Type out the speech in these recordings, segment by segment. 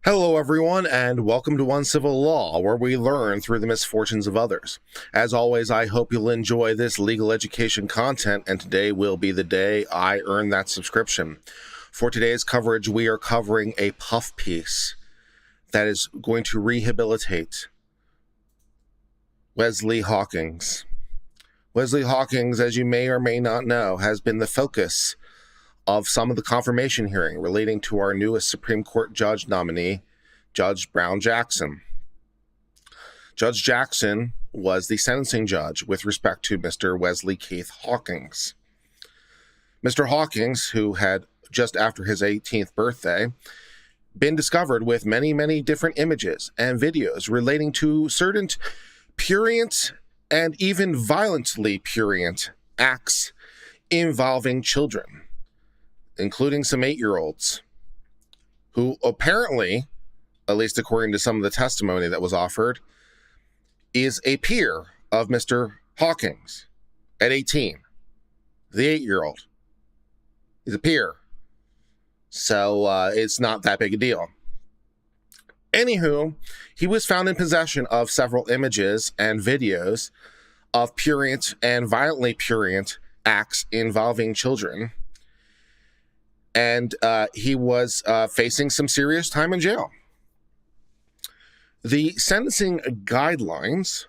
Hello, everyone, and welcome to Uncivil Law, where we learn through the misfortunes of others. As always, I hope you'll enjoy this legal education content, and today will be the day I earn that subscription. For today's coverage, we are covering a puff piece that is going to rehabilitate Wesley Hawkins. Wesley Hawkins, as you may or may not know, has been the focus of some of the confirmation hearing relating to our newest Supreme Court judge nominee, Judge Brown Jackson. Judge Jackson was the sentencing judge with respect to Mr. Wesley Keith Hawkins. Mr. Hawkins, who had just after his 18th birthday been discovered with many, many different images and videos relating to certain prurient and even violently prurient acts involving children, including some 8-year-olds, who apparently, at least according to some of the testimony that was offered, is a peer of Mr. Hawkins at 18. The 8-year-old. He's a peer. So it's not that big a deal. Anywho, he was found in possession of several images and videos of prurient and violently prurient acts involving children. And he was facing some serious time in jail. The sentencing guidelines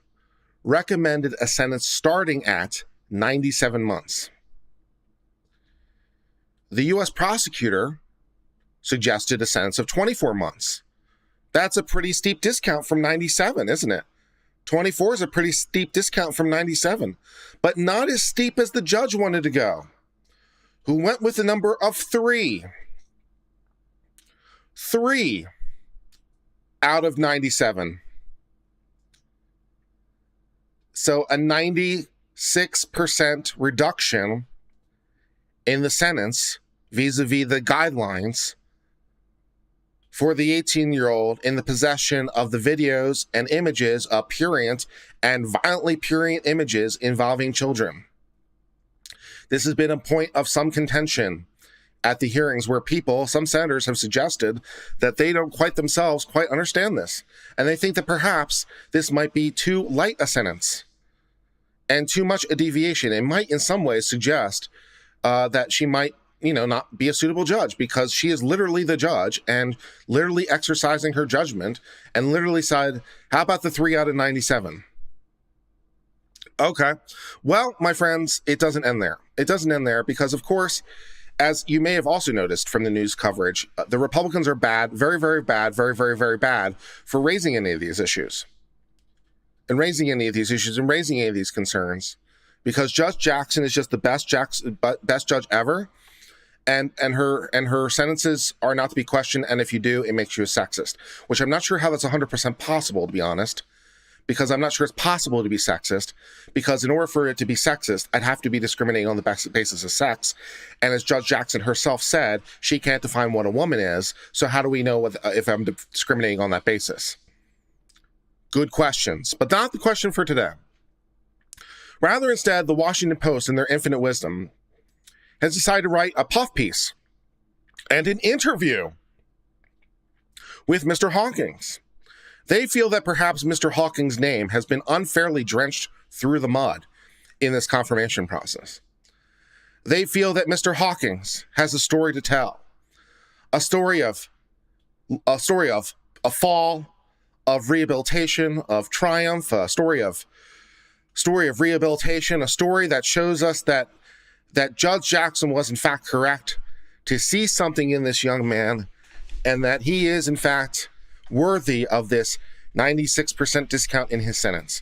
recommended a sentence starting at 97 months. The U.S. prosecutor suggested a sentence of 24 months. That's a pretty steep discount from 97, isn't it? 24 is a pretty steep discount from 97, but not as steep as the judge wanted to go, who went with the number of 3. 3 out of 97. So a 96% reduction in the sentence vis-a-vis the guidelines for the 18-year-old in the possession of the videos and images of prurient and violently prurient images involving children. This has been a point of some contention at the hearings where some senators have suggested that they don't quite themselves quite understand this. And they think that perhaps this might be too light a sentence and too much a deviation. It might in some ways suggest that she might, not be a suitable judge, because she is literally the judge and literally exercising her judgment and literally said, how about the 3 out of 97? Okay. Well, my friends, it doesn't end there. It doesn't end there because, of course, as you may have also noticed from the news coverage, the Republicans are bad, very, very bad, very, very, very bad for raising any of these issues and raising any of these concerns, because Judge Jackson is just the best judge ever. And her sentences are not to be questioned. And if you do, it makes you a sexist, which I'm not sure how that's 100% possible, to be honest. Because I'm not sure it's possible to be sexist, because in order for it to be sexist, I'd have to be discriminating on the basis of sex. And as Judge Jackson herself said, she can't define what a woman is. So how do we know if I'm discriminating on that basis? Good questions, but not the question for today. Rather, instead, the Washington Post, in their infinite wisdom, has decided to write a puff piece and an interview with Mr. Hawkins. They feel that perhaps Mr. Hawkins' name has been unfairly drenched through the mud in this confirmation process. They feel that Mr. Hawkins has a story to tell, a story of a fall, of rehabilitation, of triumph, a story of rehabilitation, a story that shows us that Judge Jackson was in fact correct to see something in this young man, and that he is in fact worthy of this 96% discount in his sentence.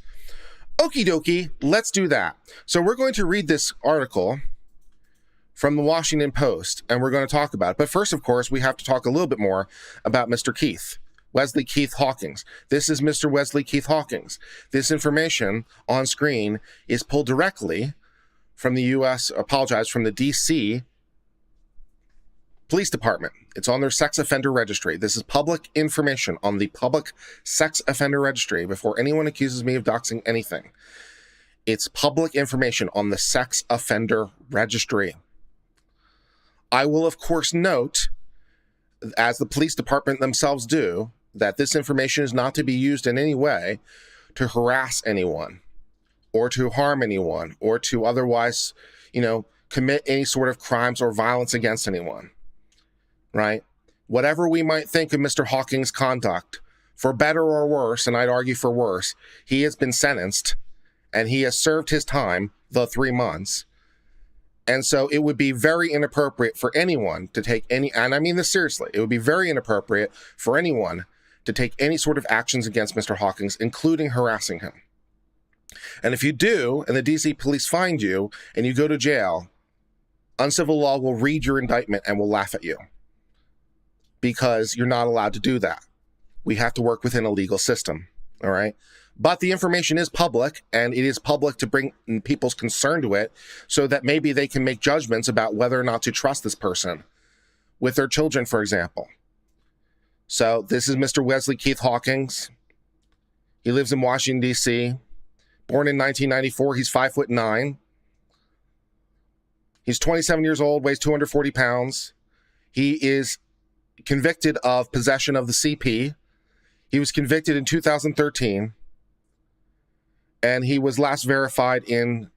Okie dokie, let's do that. So we're going to read this article from the Washington Post, and we're going to talk about it. But first, of course, we have to talk a little bit more about Mr. Wesley Keith Hawkins. This is Mr. Wesley Keith Hawkins. This information on screen is pulled directly from the from the D.C. Police Department. It's on their sex offender registry. This is public information on the public sex offender registry before anyone accuses me of doxing anything. It's public information on the sex offender registry. I will, of course, note as the police department themselves do, that this information is not to be used in any way to harass anyone or to harm anyone or to otherwise, commit any sort of crimes or violence against anyone, right? Whatever we might think of Mr. Hawkins' conduct, for better or worse, and I'd argue for worse, he has been sentenced and he has served his time, the 3 months. And so it would be very inappropriate for anyone to take any, and I mean this seriously, it would be very inappropriate for anyone to take any sort of actions against Mr. Hawkins, including harassing him. And if you do, and the DC police find you and you go to jail, Uncivil Law will read your indictment and will laugh at you because you're not allowed to do that. We have to work within a legal system, all right? But the information is public, and it is public to bring people's concern to it so that maybe they can make judgments about whether or not to trust this person with their children, for example. So this is Mr. Wesley Keith Hawkins. He lives in Washington, D.C. Born in 1994. He's 5'9". He's 27 years old, weighs 240 pounds. He is convicted of possession of the CP. He was convicted in 2013. And he was last verified in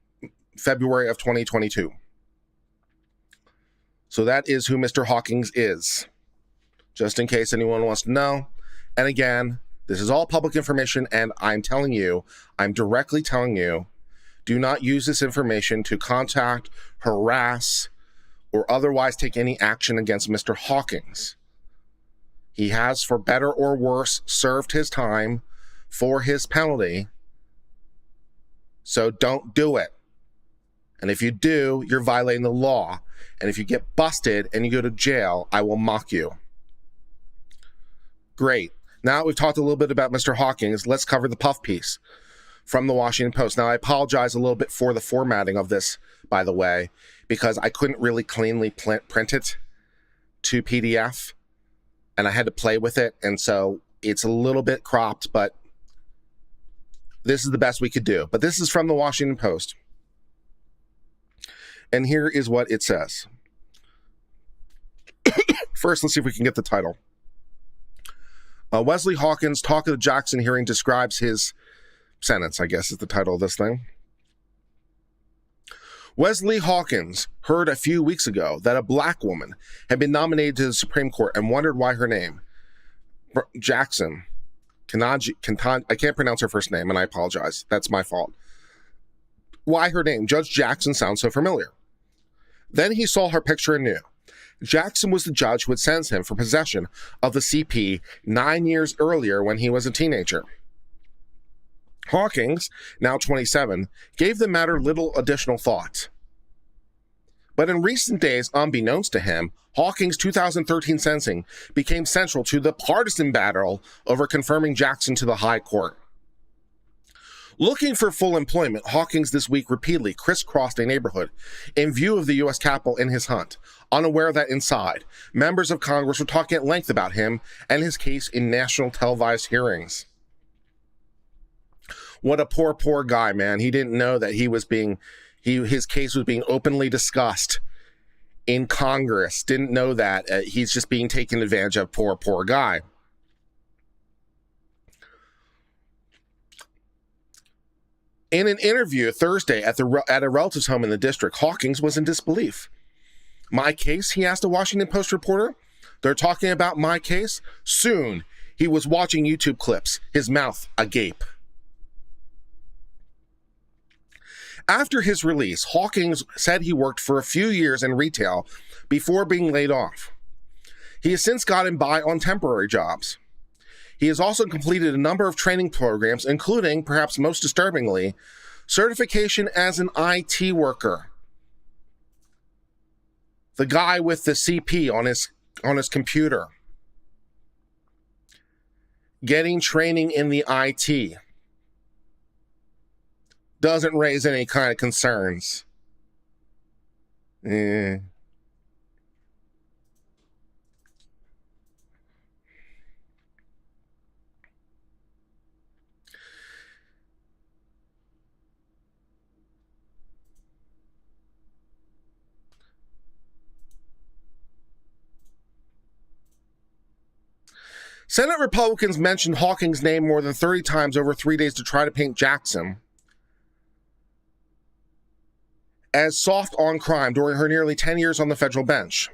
February of 2022. So that is who Mr. Hawkins is, just in case anyone wants to know. And again, this is all public information, and I'm directly telling you, do not use this information to contact, harass, or otherwise take any action against Mr. Hawkins. He has, for better or worse, served his time for his penalty. So don't do it. And if you do, you're violating the law. And if you get busted and you go to jail, I will mock you. Great. Now we've talked a little bit about Mr. Hawkins. Let's cover the puff piece from the Washington Post. Now, I apologize a little bit for the formatting of this, by the way, because I couldn't really cleanly print it to PDF, and I had to play with it. And so it's a little bit cropped, but this is the best we could do. But this is from the Washington Post. And here is what it says. First, let's see if we can get the title. Wesley Hawkins' talk at the Jackson hearing describes his sentence, I guess is the title of this thing. Wesley Hawkins heard a few weeks ago that a black woman had been nominated to the Supreme Court and wondered why her name, Jackson, I can't pronounce her first name, and I apologize. That's my fault. Why her name, Judge Jackson, sounds so familiar. Then he saw her picture and knew. Jackson was the judge who had sentenced him for possession of the CP 9 years earlier when he was a teenager. Hawkins, now 27, gave the matter little additional thought. But in recent days, unbeknownst to him, Hawkins' 2013 sentencing became central to the partisan battle over confirming Jackson to the high court. Looking for full employment, Hawkins this week repeatedly crisscrossed a neighborhood in view of the U.S. Capitol in his hunt, unaware that inside, members of Congress were talking at length about him and his case in national televised hearings. What a poor, poor guy, man. He didn't know that his case was being openly discussed in Congress. Didn't know that. He's just being taken advantage of. Poor, poor guy. In an interview Thursday at a relative's home in the district, Hawkins was in disbelief. My case, he asked a Washington Post reporter. They're talking about my case? Soon, he was watching YouTube clips, his mouth agape. After his release, Hawkins said he worked for a few years in retail before being laid off. He has since gotten by on temporary jobs. He has also completed a number of training programs, including, perhaps most disturbingly, certification as an IT worker. The guy with the CP on his computer. Getting training in the IT doesn't raise any kind of concerns. Senate Republicans mentioned Hawkins' name more than 30 times over 3 days to try to paint Jackson as soft on crime during her nearly 10 years on the federal bench.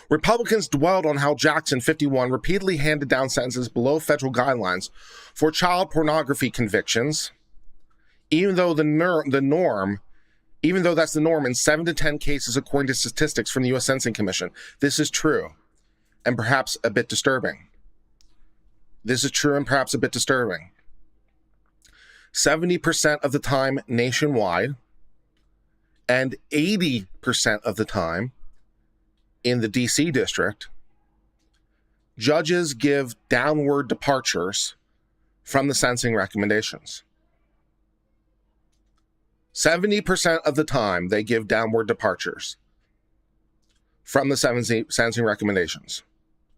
Republicans dwelled on how Jackson, 51, repeatedly handed down sentences below federal guidelines for child pornography convictions, even though that's the norm in 7 to 10 cases according to statistics from the U.S. Sentencing Commission. This is true and perhaps a bit disturbing. 70% of the time nationwide and 80% of the time in the DC district, judges give downward departures from the sentencing recommendations. 70% of the time they give downward departures from the sentencing recommendations.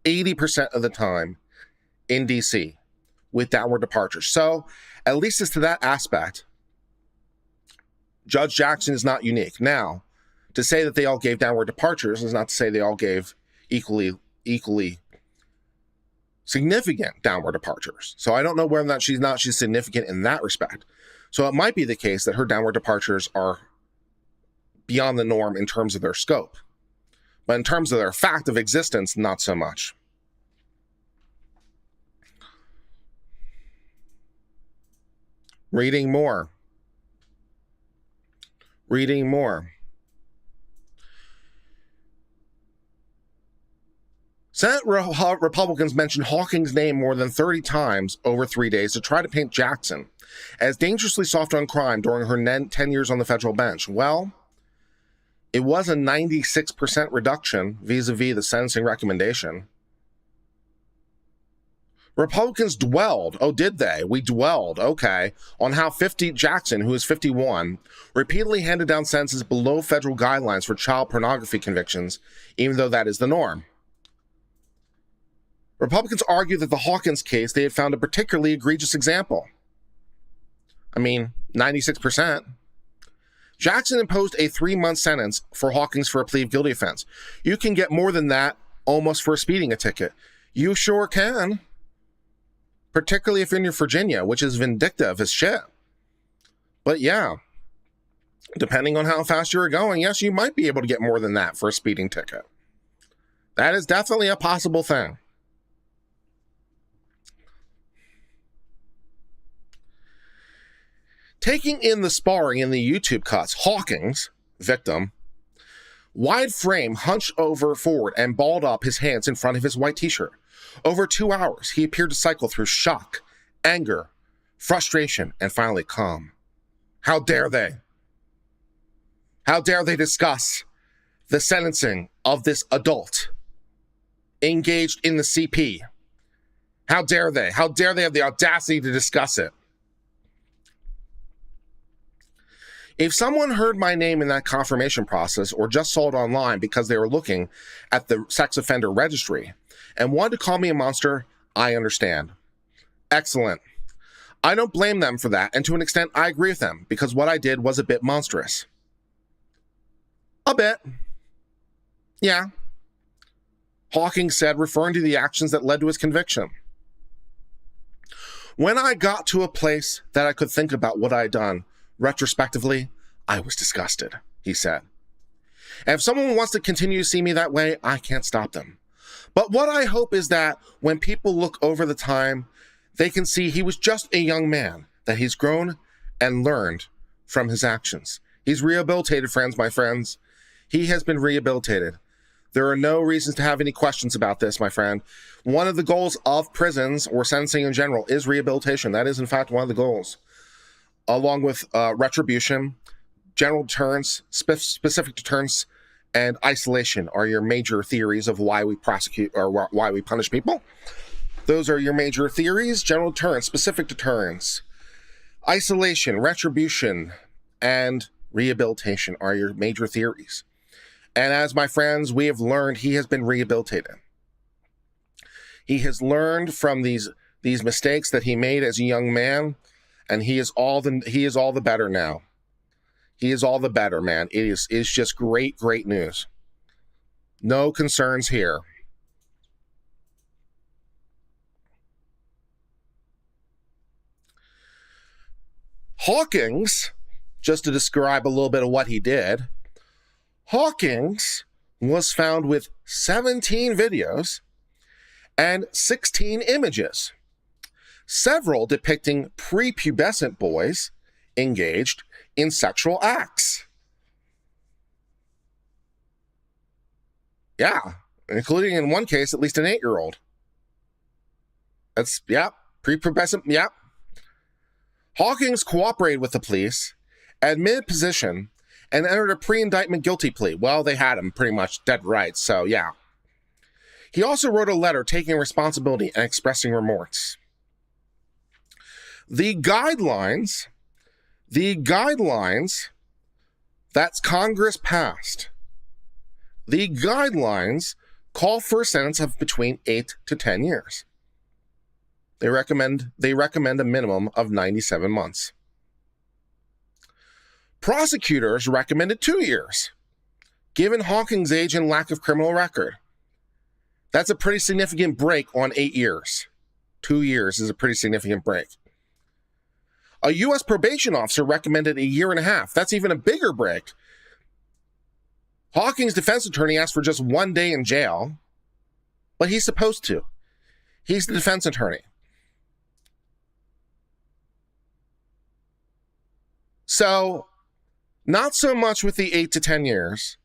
80% of the time in DC with downward departures. So, at least as to that aspect, Judge Jackson is not unique. Now, to say that they all gave downward departures is not to say they all gave equally significant downward departures. So I don't know whether or not she's significant in that respect. So it might be the case that her downward departures are beyond the norm in terms of their scope. But in terms of their fact of existence, not so much. Reading more. Senate Republicans mentioned Hawkins' name more than 30 times over 3 days to try to paint Jackson as dangerously soft on crime during her 10 years on the federal bench. Well, it was a 96% reduction vis-a-vis the sentencing recommendation. Republicans dwelled, oh, did they? We dwelled, okay, on how Jackson, who is 51, repeatedly handed down sentences below federal guidelines for child pornography convictions, even though that is the norm. Republicans argued that the Hawkins case, they had found a particularly egregious example. 96%. Jackson imposed a 3-month sentence for Hawkins for a plea of guilty offense. You can get more than that almost for speeding a ticket. You sure can. Particularly if you're in Virginia, which is vindictive as shit. But yeah, depending on how fast you're going, yes, you might be able to get more than that for a speeding ticket. That is definitely a possible thing. Taking in the sparring in the YouTube cuts, Hawkins, victim, wide frame, hunched over forward and balled up his hands in front of his white t-shirt. Over 2 hours, he appeared to cycle through shock, anger, frustration, and finally calm. How dare they? How dare they discuss the sentencing of this adult engaged in the CP? How dare they? How dare they have the audacity to discuss it? If someone heard my name in that confirmation process or just saw it online because they were looking at the sex offender registry and wanted to call me a monster, I understand. Excellent. I don't blame them for that, and to an extent, I agree with them, because what I did was a bit monstrous. A bit. Yeah. Hawkins said, referring to the actions that led to his conviction. When I got to a place that I could think about what I had done, retrospectively, I was disgusted, he said. And if someone wants to continue to see me that way, I can't stop them. But what I hope is that when people look over the time, they can see he was just a young man, that he's grown and learned from his actions. He's rehabilitated, my friends. He has been rehabilitated. There are no reasons to have any questions about this, my friend. One of the goals of prisons or sentencing in general is rehabilitation. That is, in fact, one of the goals. Along with retribution, general deterrence, specific deterrence, and isolation are your major theories of why we prosecute or why we punish people. Those are your major theories. General deterrence, specific deterrence, isolation, retribution, and rehabilitation are your major theories. And as my friends, we have learned, he has been rehabilitated. He has learned from these mistakes that he made as a young man, and he is all the better now. He is all the better, man. It's just great news. No concerns here. Hawkins, just to describe a little bit of what he did, Hawkins was found with 17 videos and 16 images, several depicting prepubescent boys engaged in sexual acts. Yeah, including in one case, at least an 8-year-old. That's, yeah, prepubescent, yeah. Hawkins cooperated with the police, admitted possession, and entered a pre-indictment guilty plea. Well, they had him pretty much dead right, so yeah. He also wrote a letter taking responsibility and expressing remorse. The guidelines that Congress passed, the guidelines call for a sentence of between 8 to 10 years. They recommend a minimum of 97 months. Prosecutors recommended 2 years, given Hawkins' age and lack of criminal record. That's a pretty significant break on 8 years. 2 years is a pretty significant break. A U.S. probation officer recommended 1.5 years. That's even a bigger break. Hawkins' defense attorney asked for just 1 day in jail, but he's supposed to. He's the defense attorney. So, not so much with the 8 to 10 years,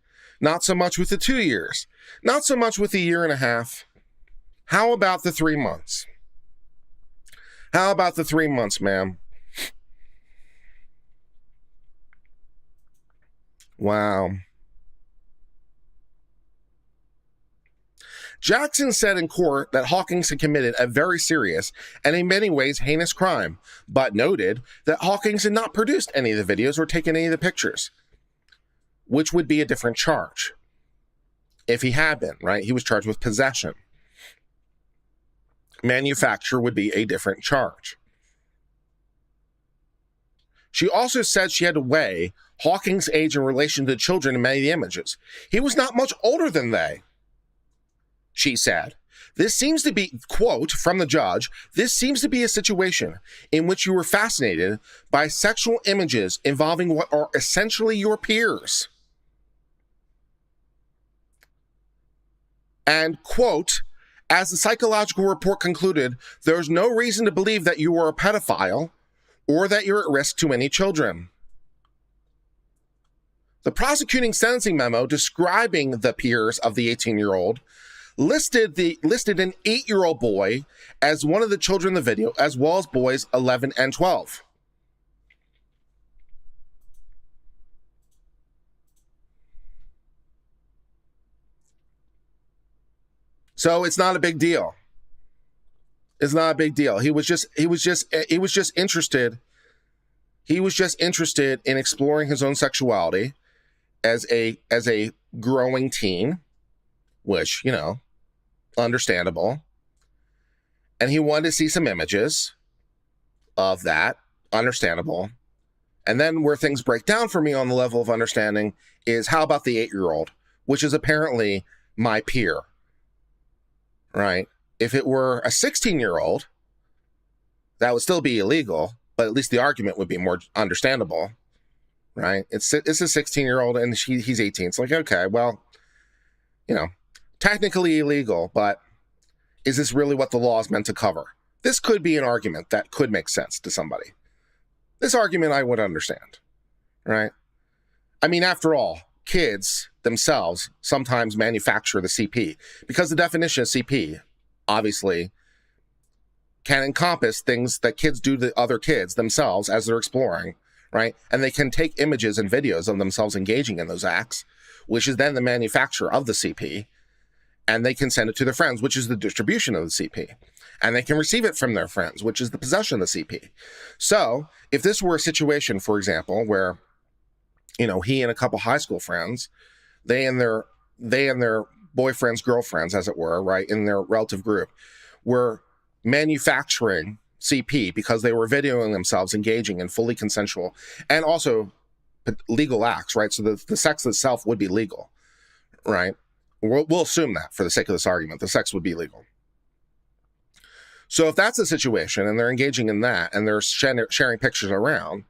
not so much with the 2 years, not so much with the 1.5 years. How about the 3 months? How about the 3 months, ma'am? Wow. Jackson said in court that Hawkins had committed a very serious and in many ways heinous crime, but noted that Hawkins had not produced any of the videos or taken any of the pictures, which would be a different charge. If he had been, right? He was charged with possession. Manufacture would be a different charge. She also said she had to weigh Hawkins' age in relation to the children in many of the images. He was not much older than they, she said. This seems to be, quote from the judge, this seems to be a situation in which you were fascinated by sexual images involving what are essentially your peers. And, quote, as the psychological report concluded, there's no reason to believe that you are a pedophile or that you're at risk to any children. The prosecuting sentencing memo describing the peers of the 18-year-old listed an 8-year-old boy as one of the children in the video, as well as boys 11 and 12. So it's not a big deal. It's not a big deal. He was just interested. He was just interested in exploring his own sexuality as a growing teen, which, you know, understandable. And he wanted to see some images of that, understandable. And then where things break down for me on the level of understanding is, how about the 8-year-old, which is apparently my peer, right? If it were a 16-year-old, that would still be illegal, but at least the argument would be more understandable, right? It's a 16-year-old and he's 18. It's like, okay, well, you know, technically illegal, but is this really what the law is meant to cover? This could be an argument that could make sense to somebody. This argument I would understand, right? I mean, after all, kids themselves sometimes manufacture the CP, because the definition of CP obviously can encompass things that kids do to other kids themselves as they're exploring, right? And they can take images and videos of themselves engaging in those acts, which is then the manufacture of the CP, and they can send it to their friends, which is the distribution of the CP. And they can receive it from their friends, which is the possession of the CP. So if this were a situation, for example, where, you know, he and a couple high school friends, they and their boyfriends, girlfriends, as it were, right, in their relative group, were manufacturing CP because they were videoing themselves engaging in fully consensual and also legal acts, right? So the sex itself would be legal, right? We'll assume that for the sake of this argument, the sex would be legal. So if that's the situation and they're engaging in that and they're sharing pictures around,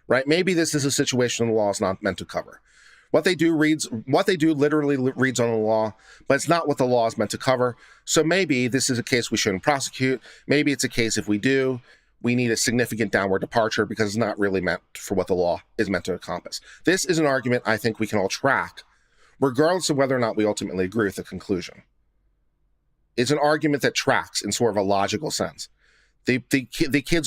right? Maybe this is a situation the law is not meant to cover. What they do literally reads on the law, but it's not what the law is meant to cover. So maybe this is a case we shouldn't prosecute. Maybe it's a case if we do, we need a significant downward departure because it's not really meant for what the law is meant to encompass. This is an argument I think we can all track, regardless of whether or not we ultimately agree with the conclusion. It's an argument that tracks in sort of a logical sense. These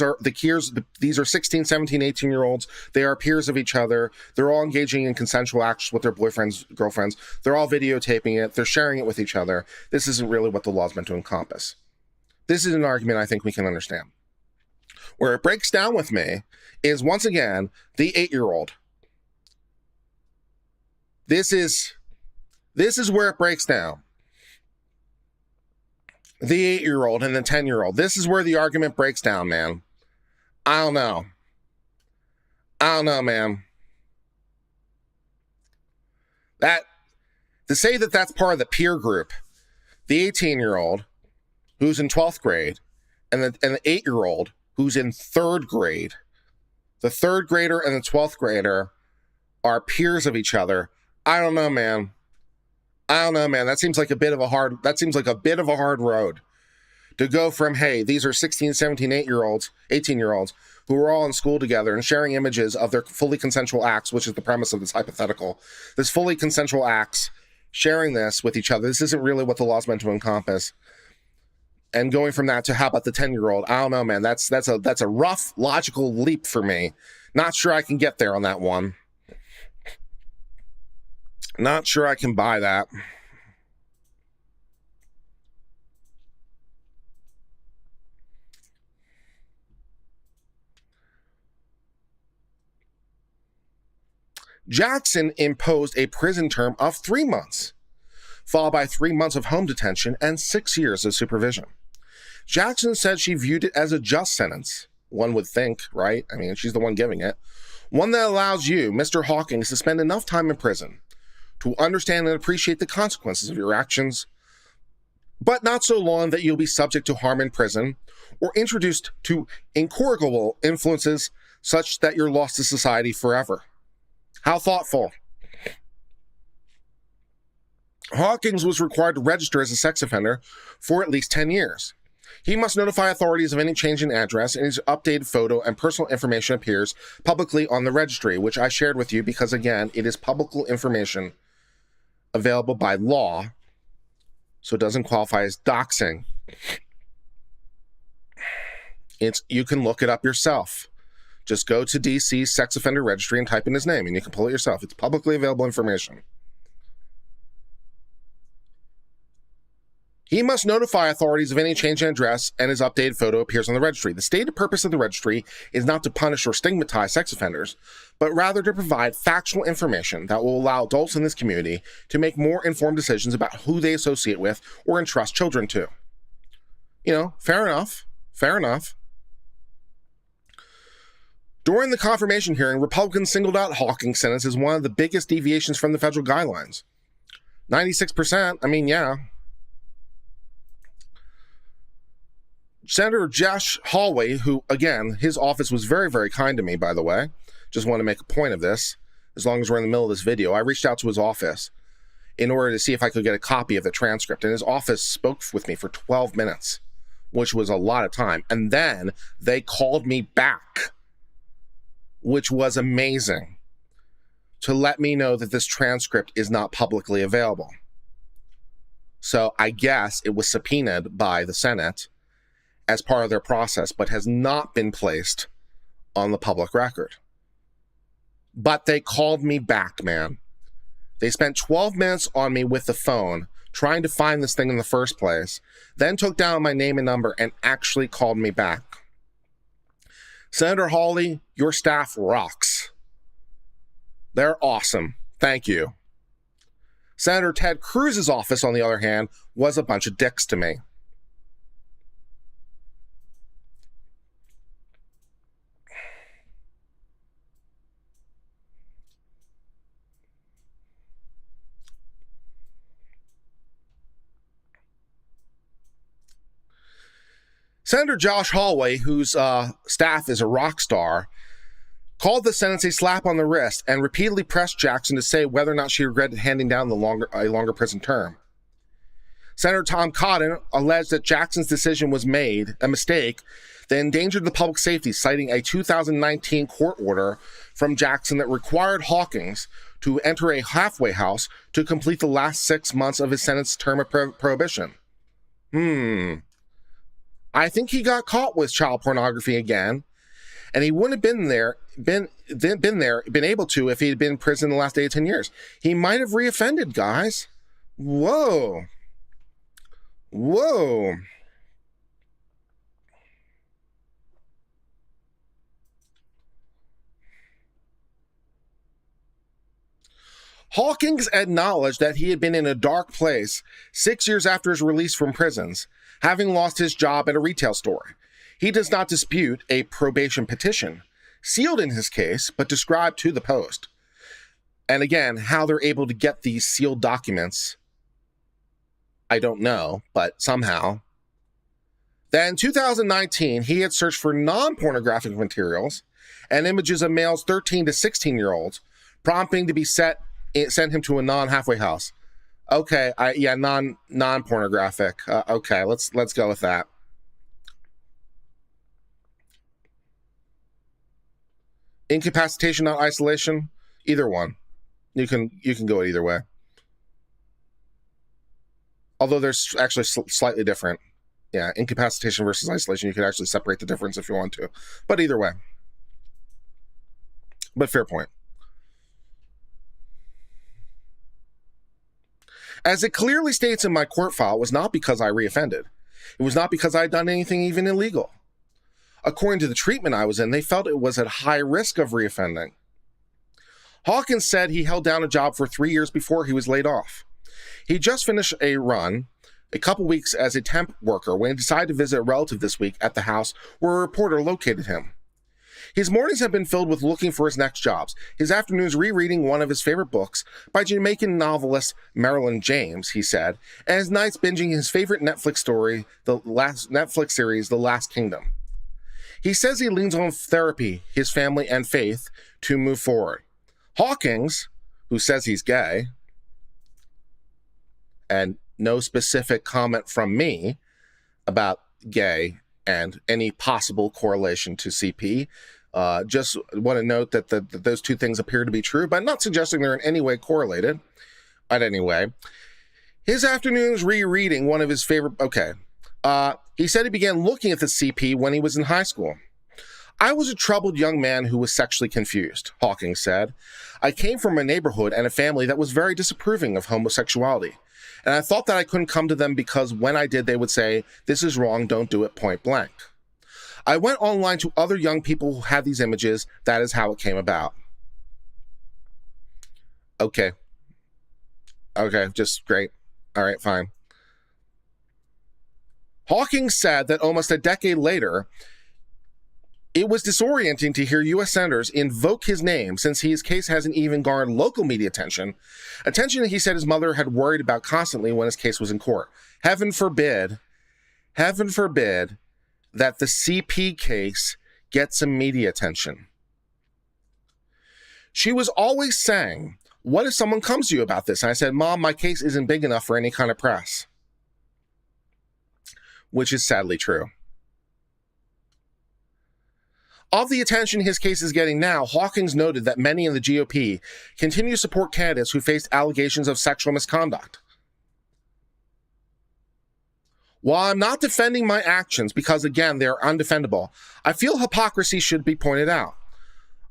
are 16, 17, 18-year-olds. They are peers of each other. They're all engaging in consensual acts with their boyfriends, girlfriends. They're all videotaping it. They're sharing it with each other. This isn't really what the law is meant to encompass. This is an argument I think we can understand. Where it breaks down with me is, once again, the 8-year-old. This is where it breaks down. The 8-year-old and the 10-year-old. This is where the argument breaks down, man. I don't know, man. To say that that's part of the peer group, the 18-year-old who's in 12th grade and the 8-year-old who's in 3rd grade, the 3rd grader and the 12th grader are peers of each other. I don't know, man. That seems like a bit of a hard road to go from, hey, these are 16, 17, 18-year-olds who are all in school together and sharing images of their fully consensual acts, which is the premise of this hypothetical. This fully consensual acts, sharing this with each other. This isn't really what the law's meant to encompass. And going from that to, how about the 10-year-old? I don't know, man. That's a rough logical leap for me. Not sure I can get there on that one. Not sure I can buy that. Jackson imposed a prison term of 3 months, followed by 3 months of home detention and 6 years of supervision. Jackson said she viewed it as a just sentence. One would think, right? I mean, she's the one giving it. One that allows you, Mr. Hawkins, to spend enough time in prison to understand and appreciate the consequences of your actions, but not so long that you'll be subject to harm in prison or introduced to incorrigible influences such that you're lost to society forever. How thoughtful. Hawkins was required to register as a sex offender for at least 10 years. He must notify authorities of any change in address, and his updated photo and personal information appears publicly on the registry, which I shared with you because, again, it is public information available by law, so it doesn't qualify as doxing. You can look it up yourself. Just go to DC's sex offender registry and type in his name, and you can pull it yourself. It's publicly available information. He must notify authorities of any change in address, and his updated photo appears on the registry. The stated purpose of the registry is not to punish or stigmatize sex offenders, but rather to provide factual information that will allow adults in this community to make more informed decisions about who they associate with or entrust children to. You know, fair enough. During the confirmation hearing, Republicans singled out Hawkins' sentence as one of the biggest deviations from the federal guidelines. 96%, I mean, yeah. Senator Josh Hawley, who, again, his office was very, very kind to me, by the way. Just want to make a point of this, as long as we're in the middle of this video. I reached out to his office in order to see if I could get a copy of the transcript, and his office spoke with me for 12 minutes, which was a lot of time. And then they called me back, which was amazing, to let me know that this transcript is not publicly available. So I guess it was subpoenaed by the Senate as part of their process, but has not been placed on the public record. But they called me back, man. They spent 12 minutes on me with the phone trying to find this thing in the first place, then took down my name and number and actually called me back. Senator Hawley, your staff rocks. They're awesome. Thank you. Senator Ted Cruz's office, on the other hand, was a bunch of dicks to me. Senator Josh Hawley, whose staff is a rock star, called the sentence a slap on the wrist and repeatedly pressed Jackson to say whether or not she regretted handing down a longer prison term. Senator Tom Cotton alleged that Jackson's decision was made a mistake that endangered the public safety, citing a 2019 court order from Jackson that required Hawkins to enter a halfway house to complete the last 6 months of his sentence term of prohibition. I think he got caught with child pornography again, and he wouldn't have been able to if he had been in prison the last 8 to 10 years. He might have reoffended, guys. Whoa. Hawkins acknowledged that he had been in a dark place 6 years after his release from prisons, having lost his job at a retail store. He does not dispute a probation petition, sealed in his case, but described to the Post. And again, how they're able to get these sealed documents, I don't know, but somehow. Then in 2019, he had searched for non-pornographic materials and images of males 13 to 16-year-olds, prompting to be sent him to a non-halfway house. Okay, non-pornographic. Okay, let's go with that. Incapacitation, not isolation. Either one. You can go it either way. Although there's actually slightly different. Yeah, incapacitation versus isolation. You can actually separate the difference if you want to. But either way. But fair point. As it clearly states in my court file, it was not because I reoffended. It was not because I had done anything even illegal. According to the treatment I was in, they felt it was at high risk of reoffending. Hawkins said he held down a job for 3 years before he was laid off. He just finished a run, a couple weeks as a temp worker, when he decided to visit a relative this week at the house where a reporter located him. His mornings have been filled with looking for his next jobs, his afternoons rereading one of his favorite books by Jamaican novelist Marilyn James, he said, and his nights binging his favorite Netflix series, The Last Kingdom. He says he leans on therapy, his family, and faith to move forward. Hawkins, who says he's gay, and no specific comment from me about gay and any possible correlation to CP, just want to note that those two things appear to be true, but I'm not suggesting they're in any way correlated. But anyway, his afternoons rereading one of his favorite... he said he began looking at the CP when he was in high school. I was a troubled young man who was sexually confused, Hawkins said. I came from a neighborhood and a family that was very disapproving of homosexuality. And I thought that I couldn't come to them because when I did, they would say, this is wrong, don't do it, point blank. I went online to other young people who had these images. That is how it came about. Okay, just great. All right, fine. Hawkins said that almost a decade later, it was disorienting to hear U.S. senators invoke his name since his case hasn't even garnered local media attention that he said his mother had worried about constantly when his case was in court. Heaven forbid that the CP case gets some media attention. She was always saying, what if someone comes to you about this? And I said, Mom, my case isn't big enough for any kind of press. Which is sadly true. Of the attention his case is getting now, Hawkins noted that many in the GOP continue to support candidates who faced allegations of sexual misconduct. While I'm not defending my actions because, again, they're undefendable, I feel hypocrisy should be pointed out.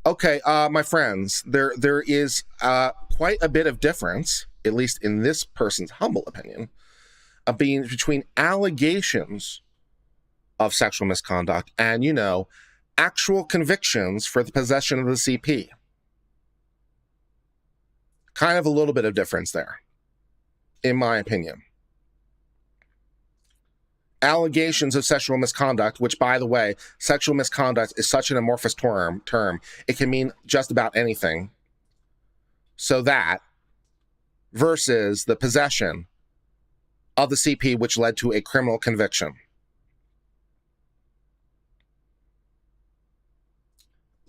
Okay, my friends, there is quite a bit of difference, at least in this person's humble opinion, between allegations of sexual misconduct and, actual convictions for the possession of the CP. Kind of a little bit of difference there, in my opinion. Allegations of sexual misconduct, which, by the way, sexual misconduct is such an amorphous term. It can mean just about anything. So that versus the possession of the CP, which led to a criminal conviction.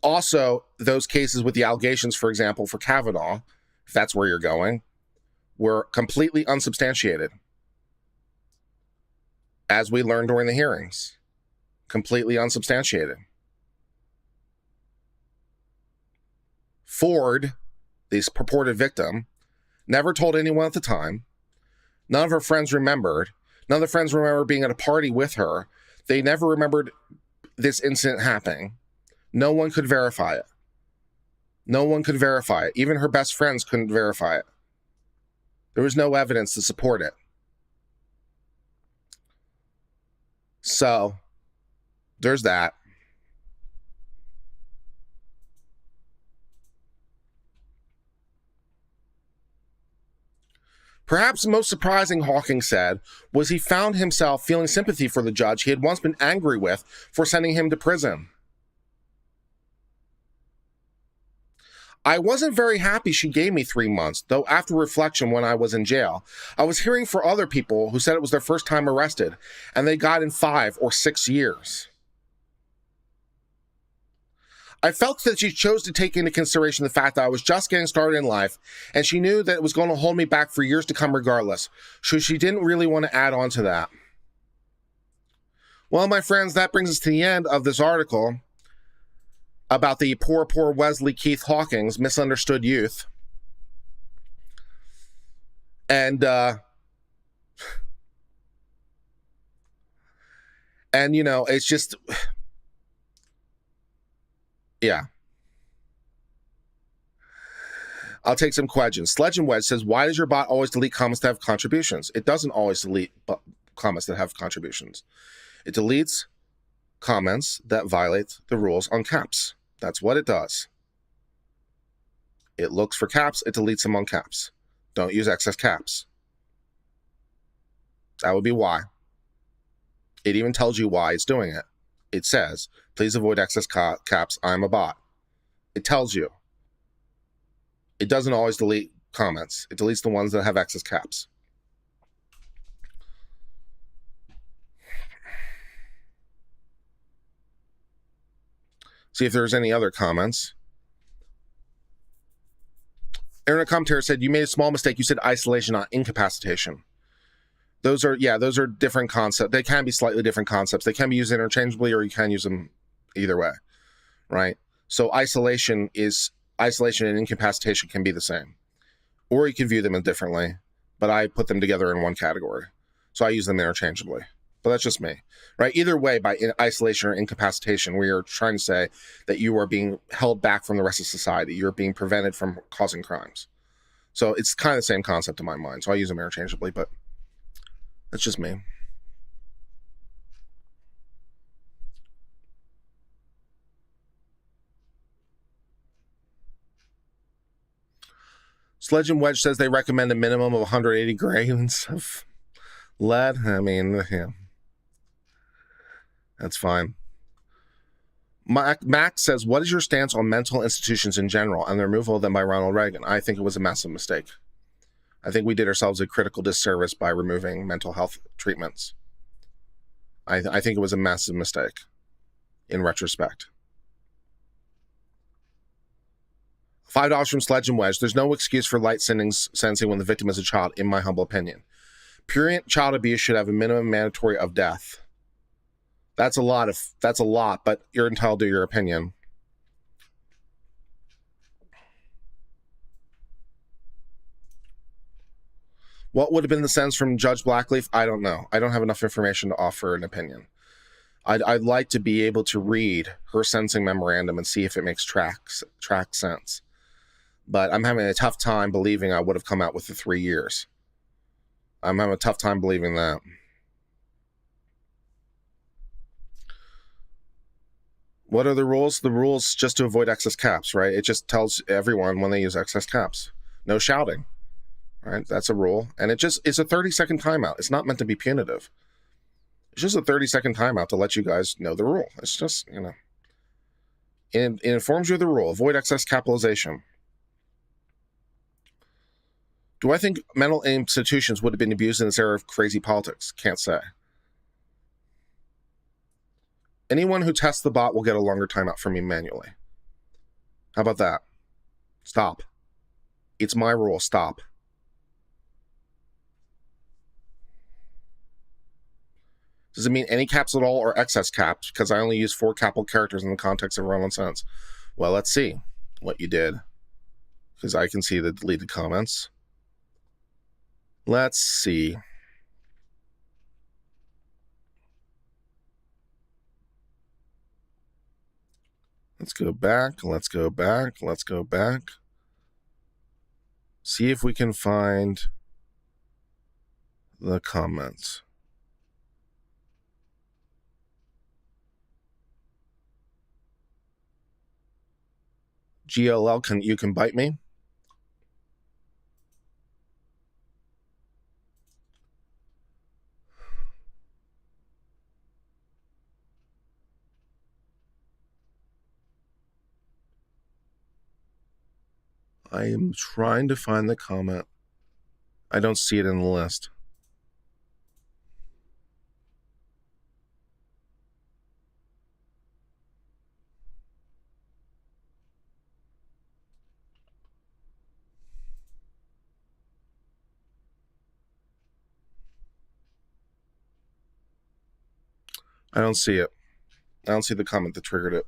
Also, those cases with the allegations, for example, for Kavanaugh, if that's where you're going, were completely unsubstantiated. As we learned during the hearings, completely unsubstantiated. Ford, this purported victim, never told anyone at the time. None of her friends remembered. None of the friends remember being at a party with her. They never remembered this incident happening. No one could verify it. No one could verify it. Even her best friends couldn't verify it. There was no evidence to support it. So, there's that. Perhaps the most surprising, Hawkins said, was he found himself feeling sympathy for the judge he had once been angry with for sending him to prison. I wasn't very happy she gave me 3 months, though after reflection when I was in jail, I was hearing for other people who said it was their first time arrested, and they got in 5 or 6 years. I felt that she chose to take into consideration the fact that I was just getting started in life, and she knew that it was going to hold me back for years to come regardless, so she didn't really want to add on to that. Well, my friends, that brings us to the end of this article about the poor Wesley Keith Hawkins, misunderstood youth. And you know, it's just, yeah. I'll take some questions. Sledge and Wedge says, why does your bot always delete comments that have contributions? It doesn't always delete comments that have contributions. It deletes comments that violate the rules on caps. That's what it does. It looks for caps, it deletes them on caps. Don't use excess caps. That would be why. It even tells you why it's doing it. It says, please avoid excess caps, I'm a bot. It tells you. It doesn't always delete comments. It deletes the ones that have excess caps. See if there's any other comments. Internet commentator said, you made a small mistake. You said isolation, not incapacitation. Those are different concepts. They can be slightly different concepts. They can be used interchangeably, or you can use them either way, right? So isolation and incapacitation can be the same, or you can view them differently, but I put them together in one category. So I use them interchangeably. But that's just me, right? Either way, by isolation or incapacitation, we are trying to say that you are being held back from the rest of society. You're being prevented from causing crimes. So it's kind of the same concept in my mind. So I use them interchangeably, but that's just me. Sledge and Wedge says they recommend a minimum of 180 grains of lead. I mean, yeah. That's fine. Max says, what is your stance on mental institutions in general and the removal of them by Ronald Reagan? I think it was a massive mistake. I think we did ourselves a critical disservice by removing mental health treatments. I think it was a massive mistake in retrospect. $5 from Sledge and Wedge. There's no excuse for light sentencing when the victim is a child, in my humble opinion. Purient child abuse should have a minimum mandatory of death. That's a lot, but you're entitled to your opinion. What would have been the sentence from Judge Blackleaf? I don't know. I don't have enough information to offer an opinion. I'd like to be able to read her sentencing memorandum and see if it makes track sense. But I'm having a tough time believing I would have come out with the 3 years. I'm having a tough time believing that. What are the rules? The rules just to avoid excess caps, right? It just tells everyone when they use excess caps. No shouting, right? That's a rule. And it's a 30-second timeout. It's not meant to be punitive. It's just a 30-second timeout to let you guys know the rule. It's just, you know, it informs you of the rule. Avoid excess capitalization. Do I think mental institutions would have been abused in this era of crazy politics? Can't say. Anyone who tests the bot will get a longer timeout from me manually. How about that? Stop. It's my rule. Stop. Does it mean any caps at all or excess caps? Because I only use 4 capital characters in the context of run-on sentence. Well, let's see what you did. Because I can see the deleted comments. Let's see. Let's go back. Let's go back. Let's go back. See if we can find the comments. GLL, you can bite me? I am trying to find the comment. I don't see it in the list. I don't see it. I don't see the comment that triggered it.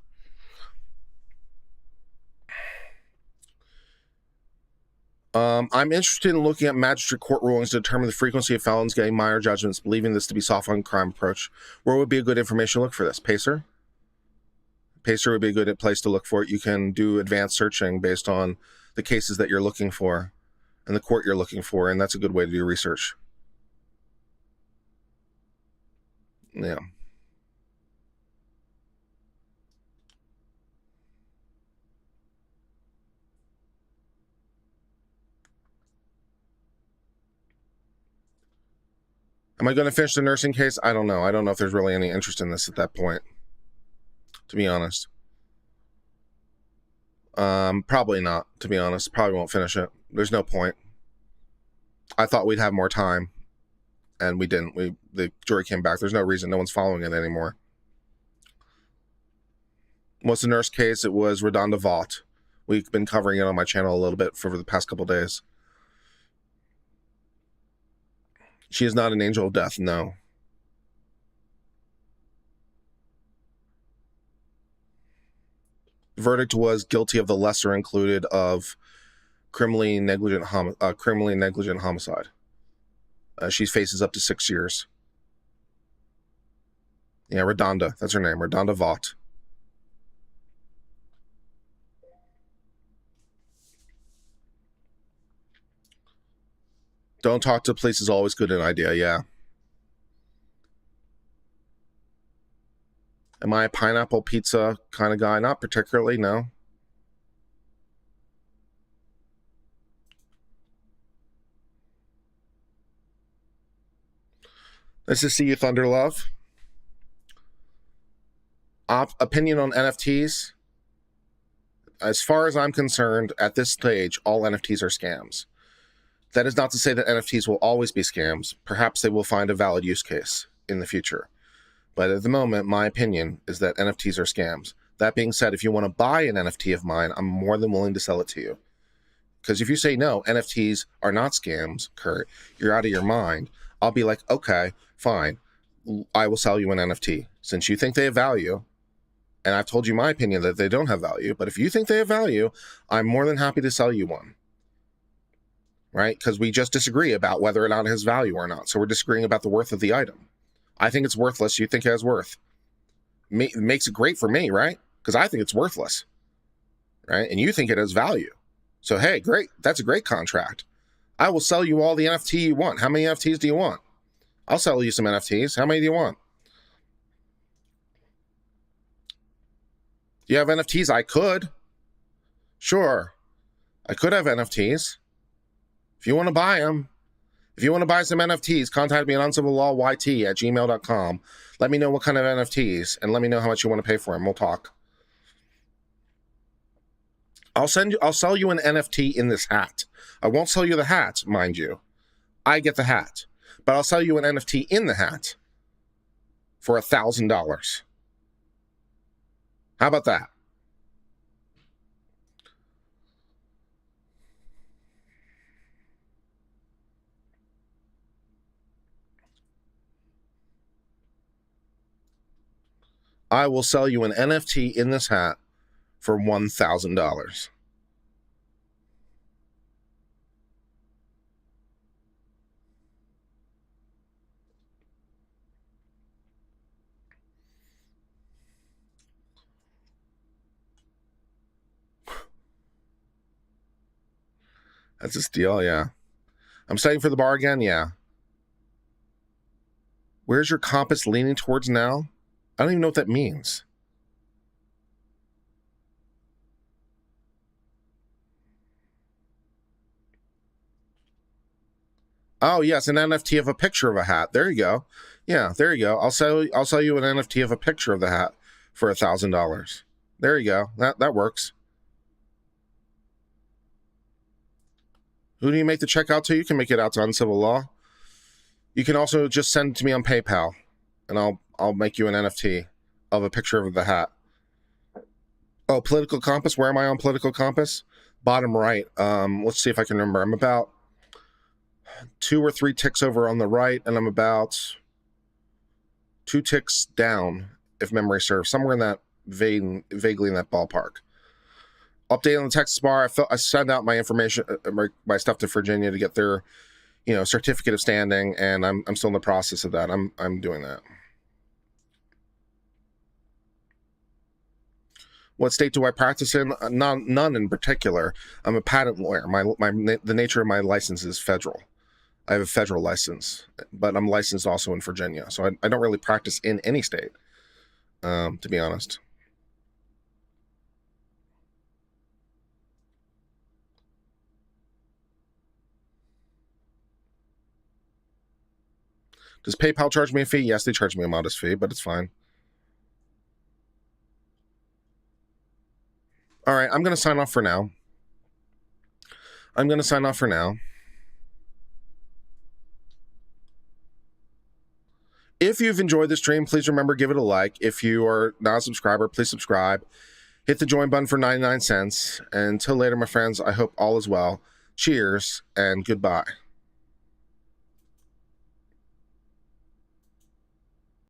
I'm interested in looking at magistrate court rulings to determine the frequency of felons getting minor judgments, believing this to be soft on crime approach. Where would be a good information to look for this? Pacer? Pacer would be a good place to look for it. You can do advanced searching based on the cases that you're looking for and the court you're looking for, and that's a good way to do research. Yeah. Am I going to finish the nursing case? I don't know. I don't know if there's really any interest in this at that point, to be honest. Probably not, to be honest. Probably won't finish it. There's no point. I thought we'd have more time, and we didn't. The jury came back. There's no reason. No one's following it anymore. What's the nurse case? It was Redonda Vaught. We've been covering it on my channel a little bit for the past couple days. She is not an angel of death, no. The verdict was guilty of the lesser included of criminally negligent homicide. She faces up to 6 years. Yeah, Redonda. That's her name, Redonda Vaught. Don't talk to police is always good an idea, yeah. Am I a pineapple pizza kind of guy? Not particularly, no. Nice to see you, Thunderlove. Opinion on NFTs? As far as I'm concerned, at this stage, all NFTs are scams. That is not to say that NFTs will always be scams. Perhaps they will find a valid use case in the future. But at the moment, my opinion is that NFTs are scams. That being said, if you want to buy an NFT of mine, I'm more than willing to sell it to you. Because if you say, no, NFTs are not scams, Kurt, you're out of your mind, I'll be like, okay, fine. I will sell you an NFT. Since you think they have value, and I've told you my opinion that they don't have value, but if you think they have value, I'm more than happy to sell you one. Right? Because we just disagree about whether or not it has value or not. So we're disagreeing about the worth of the item. I think it's worthless. You think it has worth. It makes it great for me, right? Because I think it's worthless. Right? And you think it has value. So, hey, great. That's a great contract. I will sell you all the NFT you want. How many NFTs do you want? I'll sell you some NFTs. How many do you want? Do you have NFTs? I could. Sure. I could have NFTs. If you want to buy them, if you want to buy some NFTs, contact me at uncivillawYT@gmail.com. Let me know what kind of NFTs, and let me know how much you want to pay for them. We'll talk. I'll sell you an NFT in this hat. I won't sell you the hat, mind you. I get the hat. But I'll sell you an NFT in the hat for $1,000. How about that? I will sell you an NFT in this hat for $1,000. That's a steal, yeah. I'm studying for the bar again, yeah. Where's your compass leaning towards now? I don't even know what that means. Oh, yes, an NFT of a picture of a hat. There you go. Yeah, there you go. I'll sell you an NFT of a picture of the hat for $1,000. There you go. That works. Who do you make the check out to? You can make it out to Uncivil Law. You can also just send it to me on PayPal, and I'll make you an NFT of a picture of the hat. Oh, political compass. Where am I on political compass? Bottom right. Let's see if I can remember. I'm about 2 or 3 ticks over on the right, and I'm about 2 ticks down, if memory serves, somewhere in that vaguely in that ballpark. Update on the Texas bar. I sent out my information, my stuff to Virginia to get their, certificate of standing, and I'm still in the process of that. I'm doing that. What state do I practice in? None in particular. I'm a patent lawyer. The nature of my license is federal. I have a federal license, but I'm licensed also in Virginia, so I don't really practice in any state, to be honest. Does PayPal charge me a fee? Yes, they charge me a modest fee, but it's fine. All right, I'm going to sign off for now. If you've enjoyed the stream, please remember, give it a like. If you are not a subscriber, please subscribe. Hit the join button for 99 cents. And until later, my friends, I hope all is well. Cheers and goodbye.